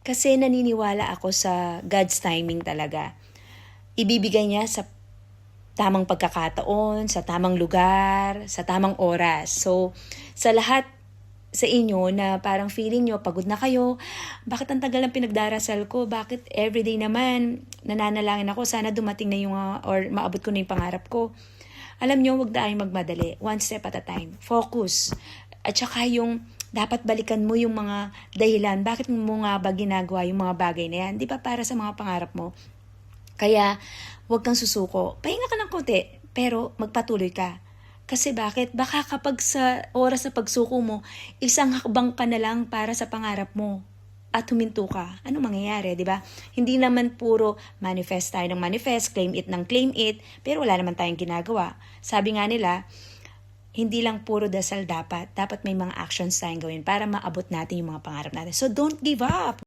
Kasi naniniwala ako sa God's timing talaga. Ibibigay niya sa tamang pagkakataon, sa tamang lugar, sa tamang oras. So, sa lahat sa inyo na parang feeling nyo, pagod na kayo, bakit ang tagal ng pinagdarasal ko? Bakit everyday naman nananalangin ako, sana dumating na yung, or maabot ko na yung pangarap ko? Alam nyo, huwag tayong magmadali. One step at a time. Focus. At saka yung dapat balikan mo yung mga dahilan. Bakit mo nga ba ginagawa yung mga bagay na yan? Di ba para sa mga pangarap mo? Kaya, huwag kang susuko. Pahinga ka ng konti, pero magpatuloy ka. Kasi bakit? Baka kapag sa oras na pagsuko mo, isang hakbang ka na lang para sa pangarap mo at huminto ka. Anong mangyayari, di ba? Hindi naman puro manifest tayo ng manifest, claim it ng claim it, pero wala naman tayong ginagawa. Sabi nga nila, hindi lang puro dasal dapat. Dapat may mga actions tayong gawin para maabot natin yung mga pangarap natin. So don't give up!